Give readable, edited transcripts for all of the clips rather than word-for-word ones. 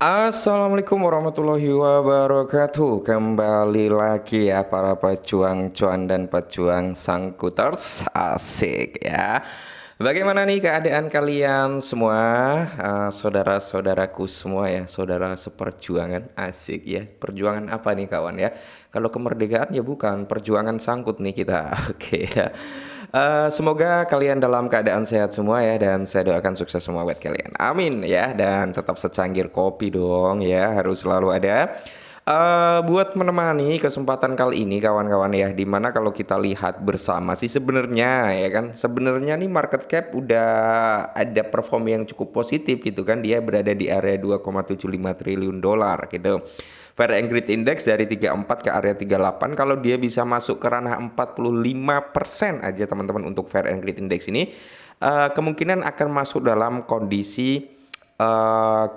Assalamualaikum warahmatullahi wabarakatuh. Kembali lagi ya para pejuang cuan dan pejuang sangkuters, asik ya. Bagaimana nih keadaan kalian semua, saudara-saudaraku semua ya, saudara seperjuangan, asik ya. Perjuangan apa nih kawan ya? Kalau kemerdekaan ya bukan, perjuangan sangkut nih kita. Oke ya. Semoga kalian dalam keadaan sehat semua ya, dan saya doakan sukses semua buat kalian. Amin ya, dan tetap secangkir kopi dong ya, harus selalu ada. Buat menemani kesempatan kali ini kawan-kawan ya, dimana kalau kita lihat bersama sih sebenarnya ya kan, sebenarnya nih market cap udah ada perform yang cukup positif gitu kan, dia berada di area 2,75 triliun dolar gitu. Fair and Greed Index dari 34 ke area 38, kalau dia bisa masuk ke ranah 45% aja teman-teman untuk Fair and Greed Index ini, kemungkinan akan masuk dalam kondisi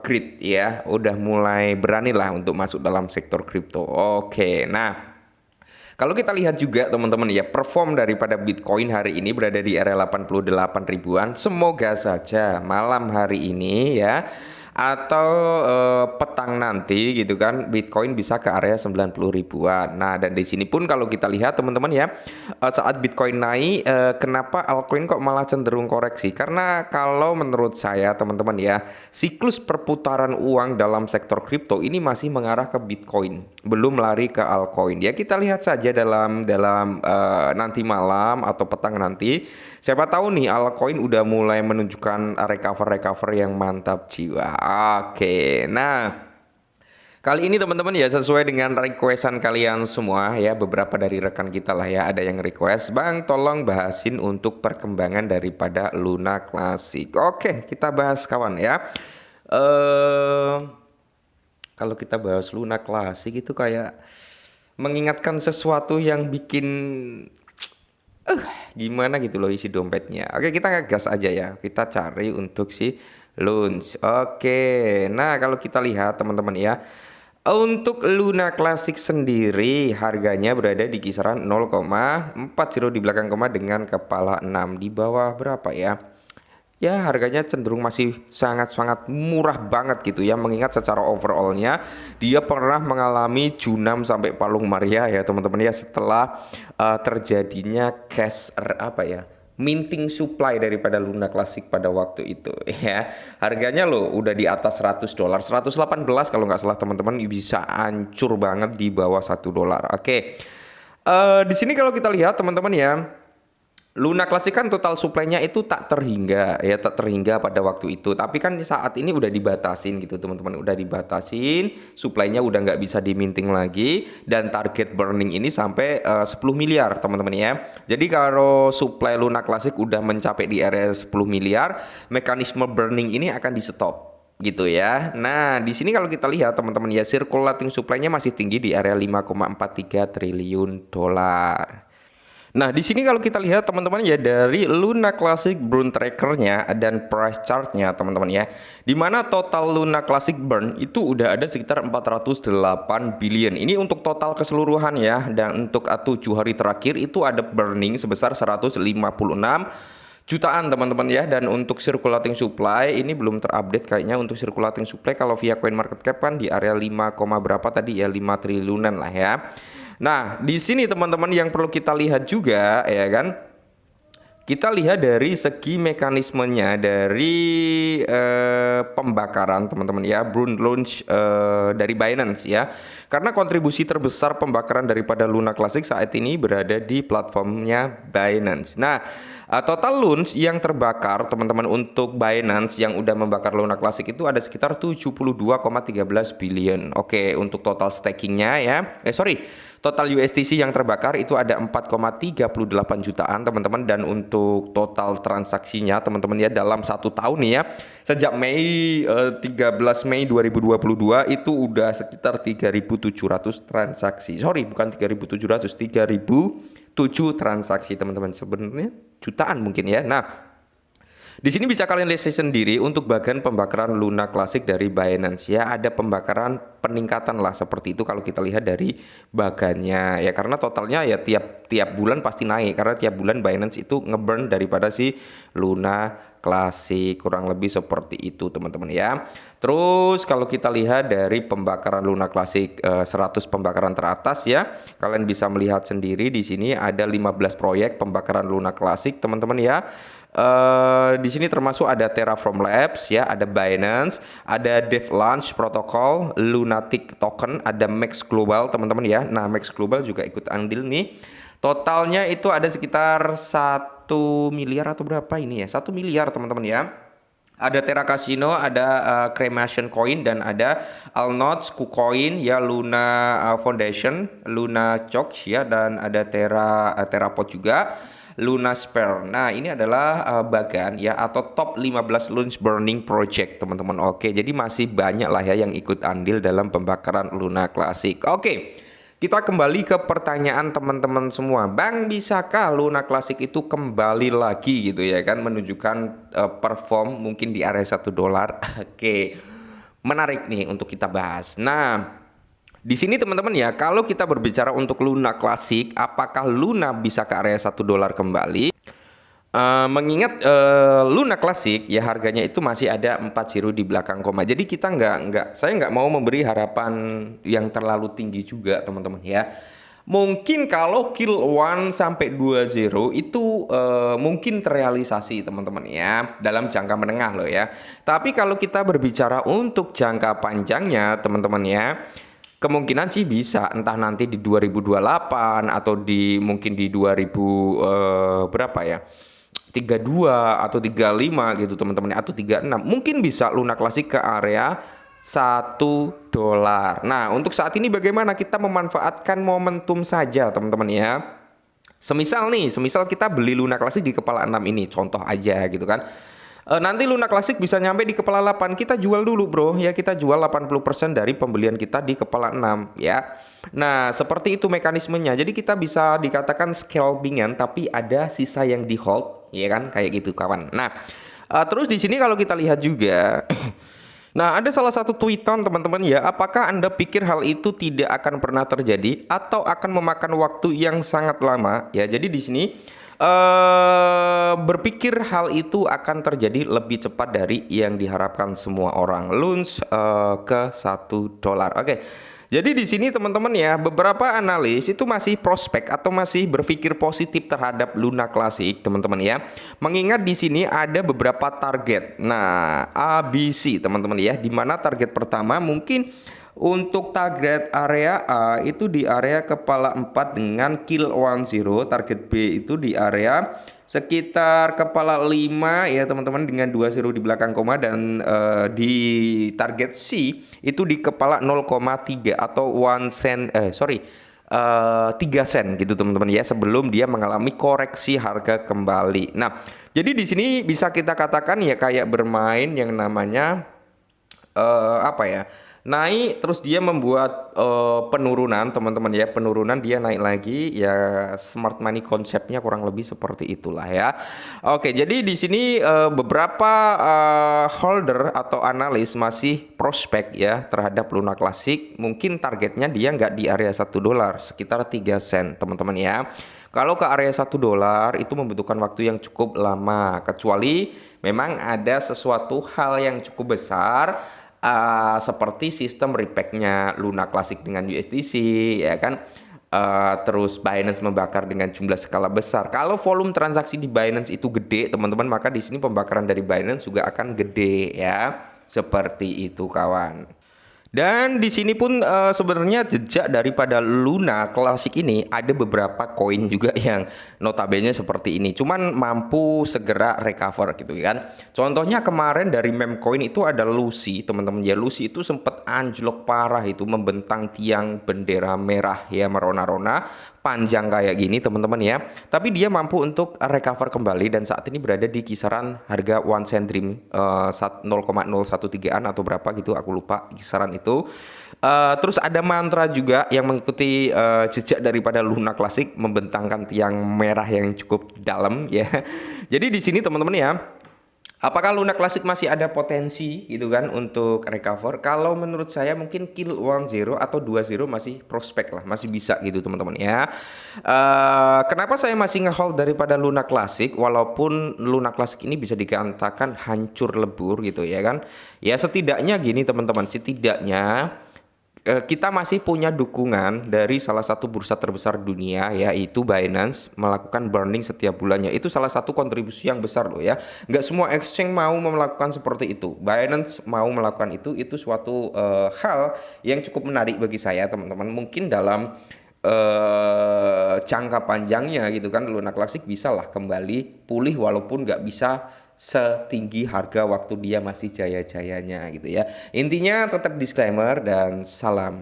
greed ya, udah mulai berani lah untuk masuk dalam sektor kripto. Oke, nah kalau kita lihat juga teman-teman ya, perform daripada Bitcoin hari ini berada di area 88 ribuan. Semoga saja malam hari ini ya, atau petang nanti gitu kan, Bitcoin bisa ke area 90 ribuan. Nah, dan di sini pun kalau kita lihat teman-teman ya, saat Bitcoin naik, kenapa altcoin kok malah cenderung koreksi? Karena kalau menurut saya teman-teman ya, siklus perputaran uang dalam sektor kripto ini masih mengarah ke Bitcoin, belum lari ke altcoin. Ya kita lihat saja dalam nanti malam atau petang nanti, siapa tahu nih altcoin udah mulai menunjukkan recover yang mantap jiwa. Oke, nah kali ini teman-teman ya, sesuai dengan requestan kalian semua ya, beberapa dari rekan kita lah ya, ada yang request, Bang tolong bahasin untuk perkembangan daripada Luna Classic. Oke, kita bahas kawan ya. Kalau kita bahas Luna Classic itu kayak mengingatkan sesuatu yang bikin gimana gitu loh isi dompetnya. Oke, kita gas aja ya, kita cari untuk si Lunch. Oke, nah kalau kita lihat teman-teman ya, untuk Luna Classic sendiri harganya berada di kisaran 0,40 di belakang koma dengan kepala 6, di bawah berapa ya? Ya harganya cenderung masih sangat-sangat murah banget gitu ya, mengingat secara overallnya dia pernah mengalami junam sampai palung Maria ya teman-teman ya, setelah terjadinya minting supply daripada Luna Classic pada waktu itu ya. Harganya loh udah di atas 100 dolar, 118 kalau nggak salah teman-teman, bisa hancur banget di bawah 1 dolar. Oke, di sini kalau kita lihat teman-teman ya, Luna Classic kan total supply-nya itu tak terhingga pada waktu itu. Tapi kan saat ini udah dibatasin gitu teman-teman, udah dibatasin, supply-nya udah nggak bisa diminting lagi, dan target burning ini sampai 10 miliar teman-teman ya. Jadi kalau supply Luna Classic udah mencapai di area 10 miliar, mekanisme burning ini akan di stop gitu ya. Nah, di sini kalau kita lihat teman-teman ya, circulating supply-nya masih tinggi di area 5,43 triliun dolar. Nah, di sini kalau kita lihat teman-teman ya, dari Luna Classic burn trackernya dan price chartnya teman-teman ya, dimana total Luna Classic burn itu udah ada sekitar 408 billion. Ini untuk total keseluruhan ya, dan untuk 7 hari terakhir itu ada burning sebesar 156 jutaan teman-teman ya. Dan untuk circulating supply ini belum terupdate kayaknya. Untuk circulating supply kalau via CoinMarketCap kan di area 5, berapa tadi ya, 5 triliunan lah ya. Nah, di sini teman-teman yang perlu kita lihat juga ya kan, kita lihat dari segi mekanismenya dari pembakaran teman-teman ya, burn launch dari Binance ya. Karena kontribusi terbesar pembakaran daripada Luna Classic saat ini berada di platformnya Binance. Nah, total launch yang terbakar teman-teman untuk Binance yang udah membakar Luna Classic itu ada sekitar 72,13 billion. Oke, untuk total stakingnya ya, total USDC yang terbakar itu ada 4,38 jutaan teman-teman. Dan untuk total transaksinya teman-teman ya, dalam 1 tahun nih ya, sejak 13 Mei 2022 itu udah sekitar 3.700 transaksi. Bukan 3.700, 3.007 transaksi teman-teman. Sebenarnya jutaan mungkin ya. Nah, di sini bisa kalian lihat sendiri untuk bagian pembakaran Luna Classic dari Binance ya, ada pembakaran peningkatan lah seperti itu kalau kita lihat dari bagannya ya, karena totalnya ya tiap bulan pasti naik, karena tiap bulan Binance itu ngeburn daripada si Luna Classic, kurang lebih seperti itu teman-teman ya. Terus kalau kita lihat dari pembakaran Luna Classic 100 pembakaran teratas ya, kalian bisa melihat sendiri di sini ada 15 proyek pembakaran Luna Classic teman-teman ya. Di sini termasuk ada Terraform Labs ya, ada Binance, ada Dev Launch Protocol, Lunatic Token, ada Max Global teman-teman ya. Nah, Max Global juga ikut andil nih. Totalnya itu ada sekitar 1 miliar atau berapa ini ya? 1 miliar teman-teman ya. Ada Terra Casino, ada Cremation Coin, dan ada Alnods, KuCoin, ya, Luna Foundation, Luna Chox ya, dan ada Terrapod juga, Luna Spare. Nah, ini adalah bagan ya, atau top 15 launch burning project teman-teman. Oke, jadi masih banyak lah ya yang ikut andil dalam pembakaran Luna Classic. Oke, kita kembali ke pertanyaan teman-teman semua. Bang, bisakah Luna Classic itu kembali lagi gitu ya kan, menunjukkan perform mungkin di area $1? Oke, menarik nih untuk kita bahas. Nah, di sini teman-teman ya, kalau kita berbicara untuk Luna Classic, apakah Luna bisa ke area $1 kembali? Mengingat Luna Classic ya harganya itu masih ada 4 zero di belakang koma. Jadi kita saya nggak mau memberi harapan yang terlalu tinggi juga teman-teman ya. Mungkin kalau kill 1 sampai 2 zero itu mungkin terrealisasi teman-teman ya, dalam jangka menengah loh ya. Tapi kalau kita berbicara untuk jangka panjangnya teman-teman ya, kemungkinan sih bisa entah nanti di 2028 atau mungkin di 2000 berapa ya, 32 atau 35 gitu teman-teman, atau 36 mungkin bisa Luna Classic ke area $1. Nah, untuk saat ini bagaimana kita memanfaatkan momentum saja teman-teman ya. Semisal kita beli Luna Classic di kepala 6 ini, contoh aja gitu kan. Nanti Luna Classic bisa nyampe di kepala 8, kita jual dulu bro ya, kita jual 80% dari pembelian kita di kepala 6 ya. Nah, seperti itu mekanismenya. Jadi kita bisa dikatakan scalpingan tapi ada sisa yang di hold ya kan, kayak gitu kawan. Nah, terus di sini kalau kita lihat juga nah, ada salah satu tweetan teman-teman ya, apakah Anda pikir hal itu tidak akan pernah terjadi atau akan memakan waktu yang sangat lama ya. Jadi di sini berpikir hal itu akan terjadi lebih cepat dari yang diharapkan semua orang. Launch ke $1. Oke. Jadi di sini teman-teman ya, beberapa analis itu masih prospek atau masih berpikir positif terhadap Luna Classic teman-teman ya. Mengingat di sini ada beberapa target. Nah, ABC teman-teman ya, di mana target pertama mungkin untuk target area A itu di area kepala 4 dengan kill 10, target B itu di area sekitar kepala 5 ya teman-teman dengan 2 zero di belakang koma, dan di target C itu di kepala 0,3 atau 1 sen 3 sen gitu teman-teman ya, sebelum dia mengalami koreksi harga kembali. Nah, jadi di sini bisa kita katakan ya kayak bermain yang namanya apa ya, naik terus dia membuat penurunan teman-teman ya, penurunan dia naik lagi ya, smart money konsepnya kurang lebih seperti itulah ya. Oke, jadi di sini beberapa holder atau analis masih prospek ya terhadap Luna Classic. Mungkin targetnya dia nggak di area $1, sekitar 3 sen teman-teman ya. Kalau ke area $1 itu membutuhkan waktu yang cukup lama, kecuali memang ada sesuatu hal yang cukup besar, seperti sistem repack-nya Luna Classic dengan USDC ya kan. Terus Binance membakar dengan jumlah skala besar. Kalau volume transaksi di Binance itu gede teman-teman, maka di sini pembakaran dari Binance juga akan gede ya. Seperti itu kawan. Dan di sini pun sebenarnya jejak daripada Luna Classic ini ada beberapa koin juga yang notabene seperti ini, cuman mampu segera recover gitu kan. Contohnya kemarin dari meme coin itu ada Lucy teman-teman ya. Lucy itu sempat anjlok parah, itu membentang tiang bendera merah ya, merona-rona panjang kayak gini teman-teman ya. Tapi dia mampu untuk recover kembali dan saat ini berada di kisaran harga 1 cent dream 0,013an atau berapa gitu, aku lupa kisaran itu. Terus ada Mantra juga yang mengikuti jejak daripada Luna Classic, membentangkan tiang merah yang cukup dalam ya. Jadi di sini teman-teman ya, Apakah Luna Classic masih ada potensi gitu kan untuk recover? Kalau menurut saya mungkin kill 1-0 atau 2-0 masih prospek lah, masih bisa gitu teman-teman ya. Kenapa saya masih ngehold daripada Luna Classic walaupun Luna Classic ini bisa dikatakan hancur lebur gitu ya kan? Ya setidaknya gini teman-teman, setidaknya kita masih punya dukungan dari salah satu bursa terbesar dunia yaitu Binance melakukan burning setiap bulannya. Itu salah satu kontribusi yang besar loh ya. Nggak semua exchange mau melakukan seperti itu. Binance mau melakukan itu suatu hal yang cukup menarik bagi saya teman-teman. Mungkin dalam jangka panjangnya gitu kan Luna Classic bisa lah kembali pulih walaupun nggak bisa setinggi harga waktu dia masih jaya-jayanya gitu ya. Intinya tetap disclaimer dan salam.